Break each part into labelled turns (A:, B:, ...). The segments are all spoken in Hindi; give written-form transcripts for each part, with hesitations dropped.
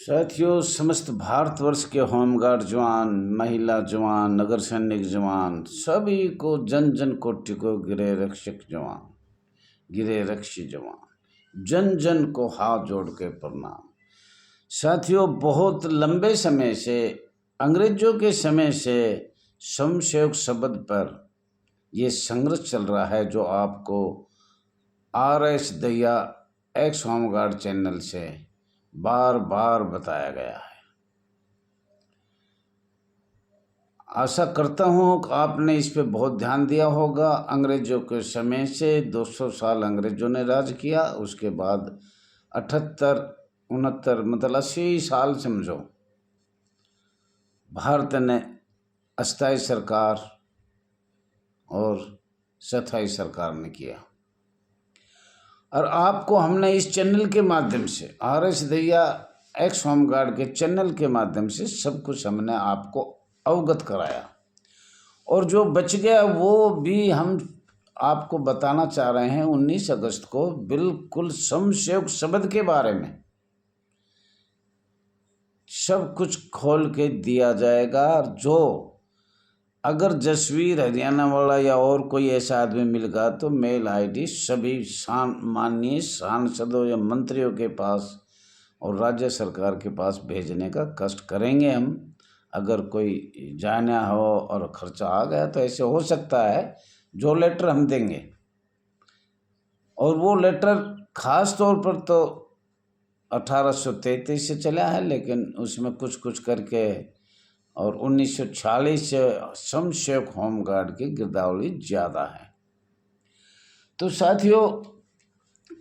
A: साथियों, समस्त भारतवर्ष के होमगार्ड जवान, महिला जवान, नगर सैनिक जवान, सभी को जन जन कोटि को गिरे रक्षक जवान, गिरे रक्षी जवान, जन जन को हाथ जोड़ के प्रणाम। साथियों, बहुत लंबे समय से, अंग्रेजों के समय से स्वयंसेवक शब्द पर ये संघर्ष चल रहा है, जो आपको RS Dahiya x home guard channel से बार बार बताया गया है। आशा करता हूँ कि आपने इस पे बहुत ध्यान दिया होगा। अंग्रेजों के समय से 200 साल अंग्रेजों ने राज किया, उसके बाद 78 69 मतलब 80 साल समझो भारत ने अस्थायी सरकार और स्थायी सरकार ने किया। और आपको हमने इस चैनल के माध्यम से, RS दहिया एक्स होमगार्ड के चैनल के माध्यम से सब कुछ हमने आपको अवगत कराया, और जो बच गया वो भी हम आपको बताना चाह रहे हैं। 19 अगस्त को बिल्कुल स्वयंसेवक शब्द के बारे में सब कुछ खोल के दिया जाएगा। जो अगर जसवीर हरियाणा वाला या और कोई ऐसा आदमी मिलेगा तो मेल ID सभी माननीय सांसदों या मंत्रियों के पास और राज्य सरकार के पास भेजने का कष्ट करेंगे हम। अगर कोई जाना हो और खर्चा आ गया तो ऐसे हो सकता है, जो लेटर हम देंगे, और वो लेटर खास तौर पर तो 1833 से चला है, लेकिन उसमें कुछ कुछ करके और 1946 से स्वयंसेवक होमगार्ड की गिरदावरी ज़्यादा है। तो साथियों,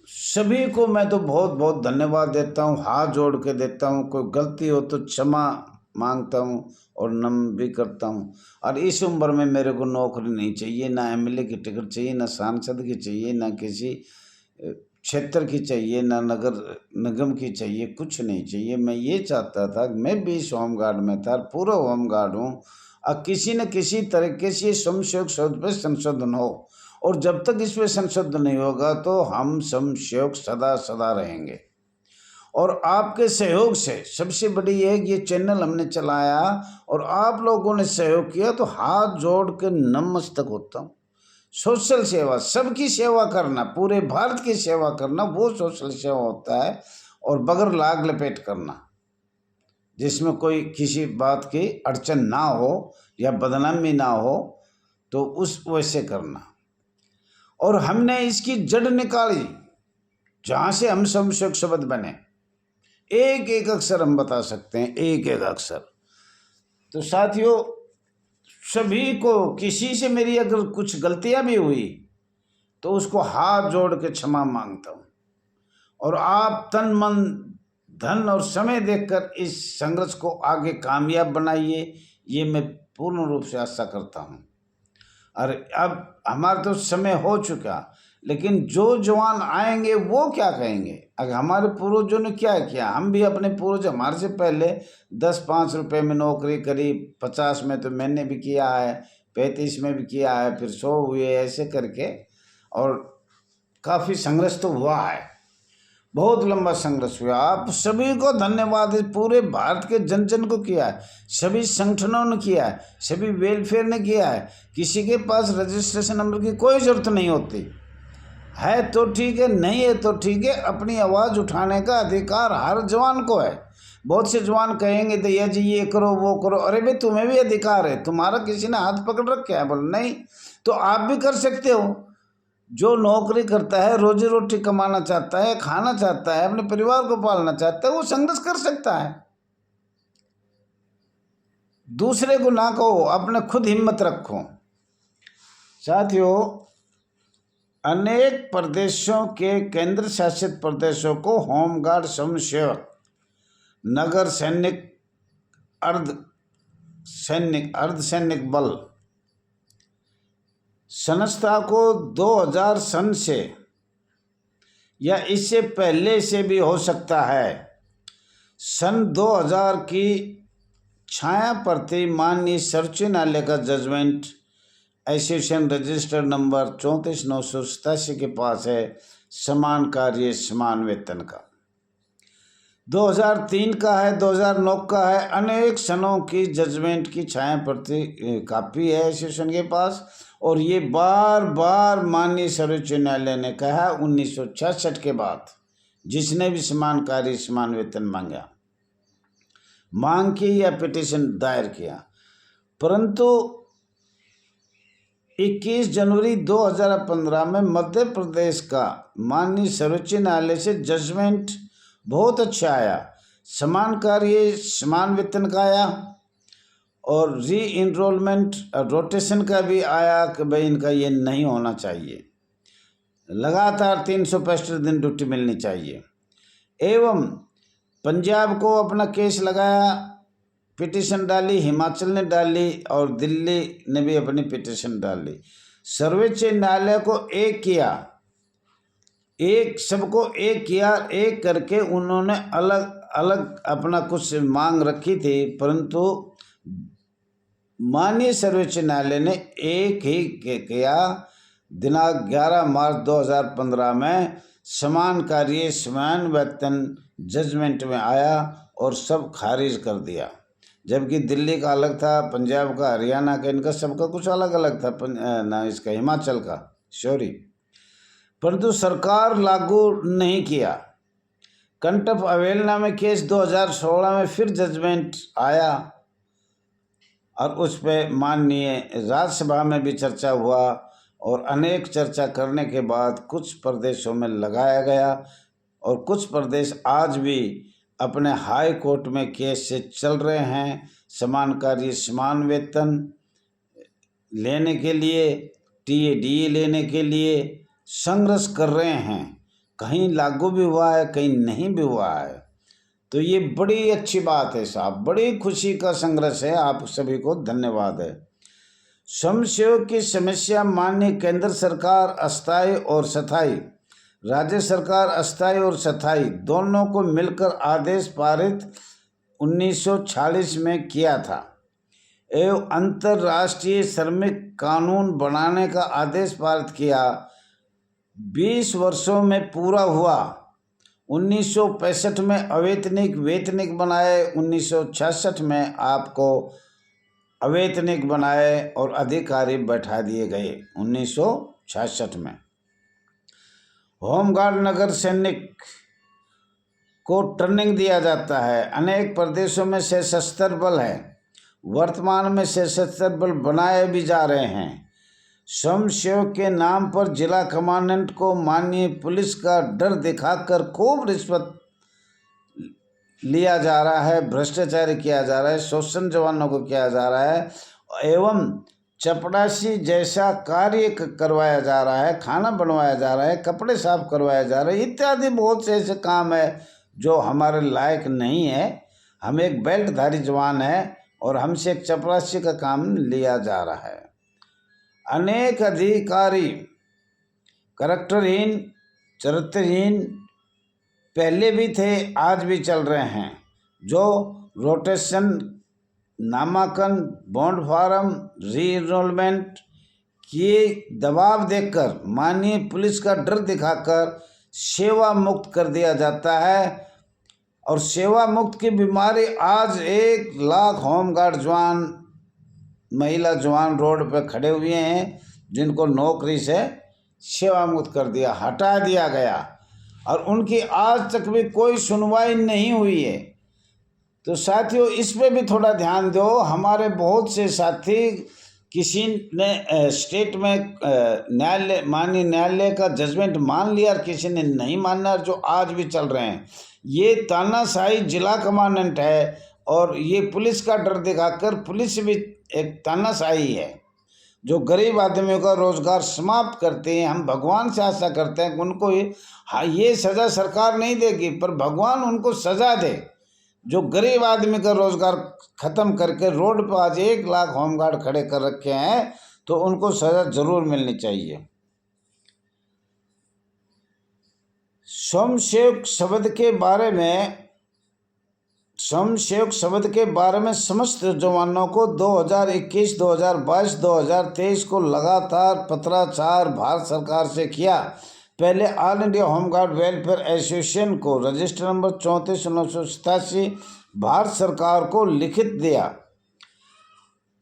A: सभी को मैं तो बहुत बहुत धन्यवाद देता हूँ, हाथ जोड़ के देता हूँ। कोई गलती हो तो क्षमा मांगता हूँ और नम्र भी करता हूँ। और इस उम्र में मेरे को नौकरी नहीं चाहिए, ना MLA की टिकट चाहिए, ना सांसद की चाहिए, ना किसी क्षेत्र की चाहिए, ना नगर निगम की चाहिए, कुछ नहीं चाहिए। मैं ये चाहता था कि मैं भी इस होमगार्ड में था, पूरा होमगार्ड हूँ, और किसी न किसी तरीके से स्वयंसेवक शब्द पर संशोधन हो। और जब तक इस पर संशोधन नहीं होगा तो हम स्वयंसेवक सदा सदा रहेंगे। और आपके सहयोग से, सबसे बड़ी ये है कि ये चैनल हमने चलाया और आप लोगों ने सहयोग किया, तो हाथ जोड़ के नतमस्तक होता हूँ। सोशल सेवा, सबकी सेवा करना, पूरे भारत की सेवा करना, वो सोशल सेवा होता है। और बगैर लाग लपेट करना, जिसमें कोई किसी बात की अड़चन ना हो या बदनामी ना हो, तो उस वैसे करना। और हमने इसकी जड़ निकाली, जहाँ से हम स्वयंसेवक शब्द बने। एक एक अक्षर हम बता सकते हैं, एक एक अक्षर। तो साथियों, सभी को, किसी से मेरी अगर कुछ गलतियां भी हुई तो उसको हाथ जोड़ के क्षमा मांगता हूँ। और आप तन मन धन और समय देकर इस संघर्ष को आगे कामयाब बनाइए, ये मैं पूर्ण रूप से आशा करता हूँ। और अब हमारा तो समय हो चुका, लेकिन जो जवान आएंगे वो क्या कहेंगे? अगर हमारे पूर्वजों ने क्या किया, हम भी अपने पूर्वज, हमारे से पहले 10-5 रुपए में नौकरी करी, 50 में तो मैंने भी किया है, 35 में भी किया है, फिर 100 हुए, ऐसे करके। और काफ़ी संघर्ष तो हुआ है, बहुत लंबा संघर्ष हुआ। आप सभी को धन्यवाद। पूरे भारत के जन जन को किया है, सभी संगठनों ने किया है, सभी वेलफेयर ने किया है। किसी के पास रजिस्ट्रेशन नंबर की कोई ज़रूरत नहीं होती है तो ठीक है, नहीं है तो ठीक है। अपनी आवाज़ उठाने का अधिकार हर जवान को है। बहुत से जवान कहेंगे दहिया जी ये करो वो करो, अरे भाई तुम्हें भी अधिकार है, तुम्हारा किसी ने हाथ पकड़ रखा है? बोल नहीं, तो आप भी कर सकते हो। जो नौकरी करता है, रोजी रोटी कमाना चाहता है, खाना चाहता है, अपने परिवार को पालना चाहता है, वो संघर्ष कर सकता है। दूसरे को ना कहो, अपने खुद हिम्मत रखो। साथियों, अनेक प्रदेशों के केंद्र शासित प्रदेशों को होमगार्ड, स्वयंसेवक, नगर सैनिक, अर्धसैनिक बल संस्था को 2000 सन से या इससे पहले से भी हो सकता है, सन 2000 की छाया प्रति माननीय सर्वोच्च न्यायालय का जजमेंट एसोसिएशन रजिस्टर नंबर 34987 के पास है, समान कार्य समान वेतन का। 2003 का है, 2009 का है, अनेक सनों की जजमेंट की छाया प्रति कापी है एसोसिएशन के पास। और ये बार बार माननीय सर्वोच्च न्यायालय ने कहा 1966 के बाद जिसने भी समान कार्य समान वेतन मांग की या पिटीशन दायर किया, परंतु 21 जनवरी 2015 में मध्य प्रदेश का माननीय सर्वोच्च न्यायालय से जजमेंट बहुत अच्छा आया, समान कार्य समान वेतन का आया और री इनरोलमेंट रोटेशन का भी आया कि भाई इनका ये नहीं होना चाहिए, लगातार 365 दिन ड्यूटी मिलनी चाहिए। एवं पंजाब को अपना केस लगाया, पिटीशन डाली, हिमाचल ने डाली और दिल्ली ने भी अपनी पिटीशन डाली। सर्वोच्च न्यायालय को एक किया, सबको एक किया, एक करके उन्होंने अलग अलग अपना कुछ मांग रखी थी, परंतु माननीय सर्वोच्च न्यायालय ने एक ही किया। दिनांक 11 मार्च 2015 में समान कार्य समान वेतन जजमेंट में आया और सब खारिज कर दिया। जबकि दिल्ली का अलग था, पंजाब का, हरियाणा का, इनका सबका कुछ अलग अलग था, ना इसका हिमाचल का, सॉरी, परंतु सरकार लागू नहीं किया। कंटक अवेलना में केस 2016 में फिर जजमेंट आया और उस पर माननीय राज्यसभा में भी चर्चा हुआ और अनेक चर्चा करने के बाद कुछ प्रदेशों में लगाया गया और कुछ प्रदेश आज भी अपने हाई कोर्ट में केस से चल रहे हैं। समान कार्य समान वेतन लेने के लिए, टीएडीए लेने के लिए संघर्ष कर रहे हैं। कहीं लागू भी हुआ है, कहीं नहीं भी हुआ है। तो ये बड़ी अच्छी बात है साहब, बड़ी खुशी का संघर्ष है। आप सभी को धन्यवाद है। श्रमसेवक की समस्या माननीय केंद्र सरकार अस्थायी और स्थायी, राज्य सरकार अस्थायी और स्थायी दोनों को मिलकर आदेश पारित 1946 में किया था एवं अंतर्राष्ट्रीय श्रमिक कानून बनाने का आदेश पारित किया। 20 वर्षों में पूरा हुआ। 1965 में अवैतनिक वेतनिक बनाए, 1966 में आपको अवैतनिक बनाए और अधिकारी बैठा दिए गए 1966 में। होमगार्ड नगर सैनिक को ट्रेनिंग दिया जाता है। अनेक प्रदेशों में सशस्त्र बल है, वर्तमान में सशस्त्र बल बनाए भी जा रहे हैं। स्वयंसेवक के नाम पर जिला कमांडेंट को माननीय पुलिस का डर दिखाकर खूब रिश्वत लिया जा रहा है, भ्रष्टाचार किया जा रहा है, शोषण जवानों को किया जा रहा है एवं चपरासी जैसा कार्य करवाया जा रहा है, खाना बनवाया जा रहा है, कपड़े साफ करवाया जा रहा है, इत्यादि बहुत से ऐसे काम है जो हमारे लायक नहीं है। हम एक बेल्टधारी जवान है और हमसे एक चपरासी का काम लिया जा रहा है। अनेक अधिकारी करैक्टरहीन, चरित्रहीन पहले भी थे, आज भी चल रहे हैं, जो रोटेशन, नामांकन, बॉन्ड फार्म, री एनरोलमेंट किए दबाव देकर माननीय पुलिस का डर दिखाकर सेवा मुक्त कर दिया जाता है। और सेवा मुक्त की बीमारी आज 1 लाख होमगार्ड जवान, महिला जवान रोड पर खड़े हुए हैं जिनको नौकरी से सेवा मुक्त कर दिया, हटा दिया गया और उनकी आज तक भी कोई सुनवाई नहीं हुई है। तो साथियों इस पे भी थोड़ा ध्यान दो। हमारे बहुत से साथी किसी ने स्टेट में न्यायालय, माननीय न्यायालय का जजमेंट मान लिया और किसी ने नहीं माना, जो आज भी चल रहे हैं। ये तानाशाही जिला कमांडेंट है और ये पुलिस का डर दिखाकर, पुलिस भी एक तानाशाही है जो गरीब आदमियों का रोजगार समाप्त करते हैं। हम भगवान से आशा करते हैं कि उनको ये सज़ा सरकार नहीं देगी, पर भगवान उनको सज़ा दे जो गरीब आदमी का रोजगार ख़त्म करके रोड पर आज 1 लाख होमगार्ड खड़े कर रखे हैं, तो उनको सज़ा जरूर मिलनी चाहिए। स्वयंसेवक शब्द के बारे में, स्वयंसेवक शब्द के बारे में समस्त जवानों को 2021, 2022, 2023 को लगातार पत्राचार भारत सरकार से किया पहले all India home guard welfare association को रजिस्टर नंबर 34/1987 भारत सरकार को लिखित दिया।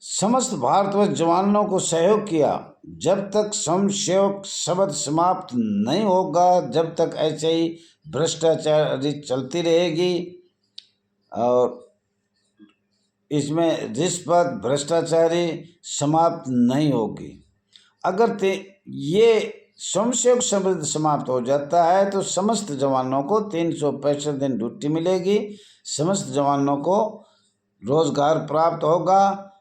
A: समस्त भारतवर्ष जवानों को सहयोग किया। जब तक स्वयंसेवक शब्द समाप्त नहीं होगा, जब तक ऐसे ही भ्रष्टाचारी चलती रहेगी और इसमें रिश्वत भ्रष्टाचारी समाप्त नहीं होगी। अगर ये स्वयंसेवक शब्द समाप्त हो जाता है तो समस्त जवानों को 365 दिन ड्यूटी मिलेगी, समस्त जवानों को रोजगार प्राप्त होगा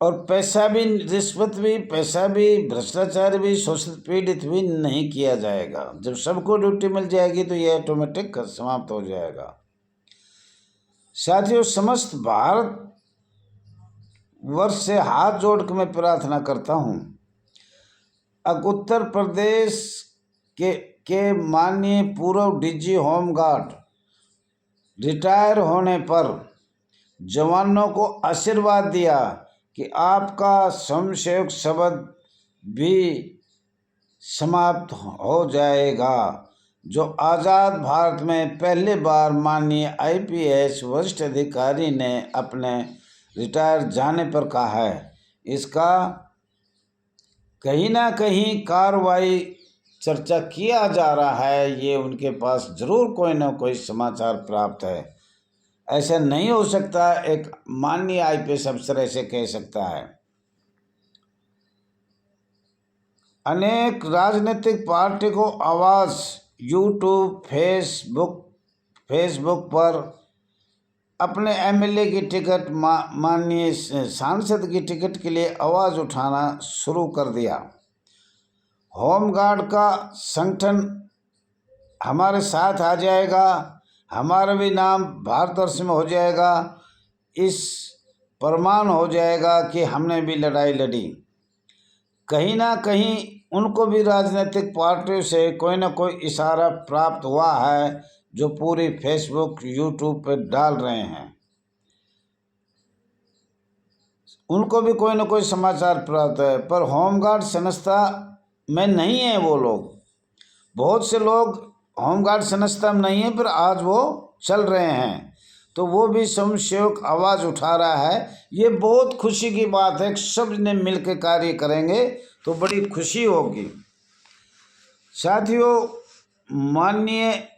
A: और पैसा भी, रिश्वत भी, पैसा भी, भ्रष्टाचार भी, शोषित पीड़ित भी नहीं किया जाएगा। जब सबको ड्यूटी मिल जाएगी तो ये ऑटोमेटिक समाप्त हो जाएगा। साथियों, समस्त भारत वर्ष से हाथ जोड़ के मैं प्रार्थना करता हूँ, उत्तर प्रदेश के माननीय पूर्व डीजी होमगार्ड रिटायर होने पर जवानों को आशीर्वाद दिया कि आपका स्वयंसेवक शब्द भी समाप्त हो जाएगा। जो आज़ाद भारत में पहली बार माननीय आईपीएस वरिष्ठ अधिकारी ने अपने रिटायर जाने पर कहा है, इसका कहीं ना कहीं कार्रवाई चर्चा किया जा रहा है। ये उनके पास जरूर कोई ना कोई समाचार प्राप्त है। ऐसा नहीं हो सकता एक माननीय आईपीएस अफसर ऐसे कह सकता है। अनेक राजनीतिक पार्टी को आवाज़ यूट्यूब, फेसबुक पर अपने एमएलए की टिकट, माननीय सांसद की टिकट के लिए आवाज़ उठाना शुरू कर दिया। होमगार्ड का संगठन हमारे साथ आ जाएगा, हमारा भी नाम भारतवर्ष में हो जाएगा, इस प्रमाण हो जाएगा कि हमने भी लड़ाई लड़ी। कहीं ना कहीं उनको भी राजनीतिक पार्टियों से कोई ना कोई इशारा प्राप्त हुआ है, जो पूरी फेसबुक, यूट्यूब पे डाल रहे हैं। उनको भी कोई ना कोई समाचार प्राप्त है, पर होमगार्ड संस्था में नहीं है वो लोग। बहुत से लोग होमगार्ड संस्था में नहीं है, पर आज वो चल रहे हैं, तो वो भी स्वयंसेवक आवाज़ उठा रहा है। ये बहुत खुशी की बात है। सब ने मिलकर कार्य करेंगे तो बड़ी खुशी होगी। साथियों, माननीय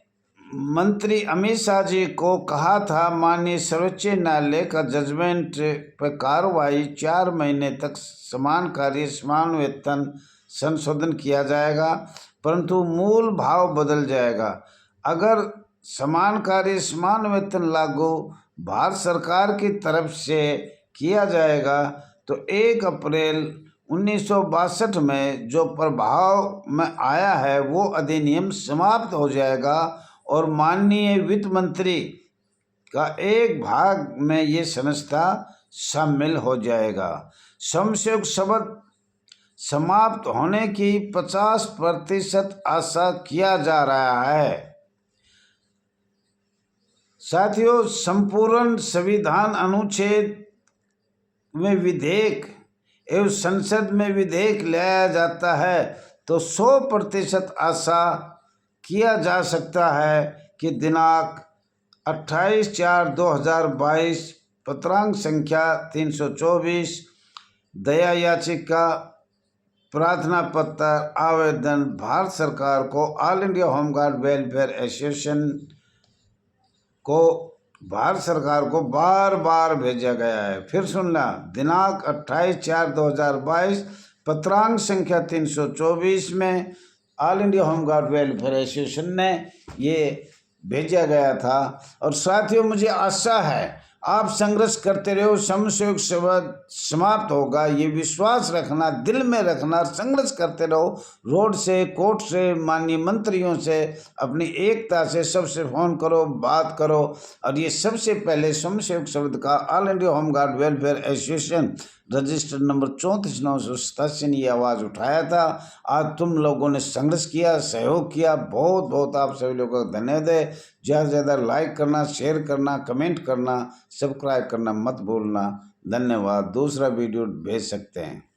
A: मंत्री अमित शाह जी को कहा था, माननीय सर्वोच्च न्यायालय का जजमेंट पर कार्रवाई 4 महीने तक समान कार्य समान वेतन संशोधन किया जाएगा, परंतु मूल भाव बदल जाएगा। अगर समान कार्य समान वेतन लागू भारत सरकार की तरफ से किया जाएगा तो 1 अप्रैल 1962 में जो प्रभाव में आया है वो अधिनियम समाप्त हो जाएगा और माननीय वित्त मंत्री का एक भाग में ये संस्था शामिल हो जाएगा। स्वयंसेवक शब्द समाप्त होने की 50% आशा किया जा रहा है। साथियों, संपूर्ण संविधान अनुच्छेद में विधेयक एवं संसद में विधेयक लाया जाता है तो 100% आशा किया जा सकता है कि दिनांक 28/4/2022 पत्रांक संख्या 324 दया याचिका प्रार्थना पत्र आवेदन भारत सरकार को all India home guard welfare association को भारत सरकार को बार बार भेजा गया है। फिर सुनना, दिनांक 28/4/2022 पत्रांक संख्या 324 में all India home guard welfare association ने ये भेजा गया था। और साथियों, मुझे आशा है आप संघर्ष करते रहो, स्वयंसेवक शब्द समाप्त होगा, ये विश्वास रखना, दिल में रखना, संघर्ष करते रहो। रोड से, कोर्ट से, माननीय मंत्रियों से, अपनी एकता से सबसे फ़ोन करो, बात करो। और ये सबसे पहले स्वयंसेवक शब्द का all India home guard welfare association register number 34/1987 ने ये आवाज़ उठाया था। आज तुम लोगों ने संघर्ष किया, सहयोग किया, बहुत बहुत आप सभी लोगों का धन्यवाद है। ज़्यादा से ज़्यादा लाइक करना, शेयर करना, कमेंट करना, सब्सक्राइब करना मत भूलना। धन्यवाद। दूसरा वीडियो भेज सकते हैं।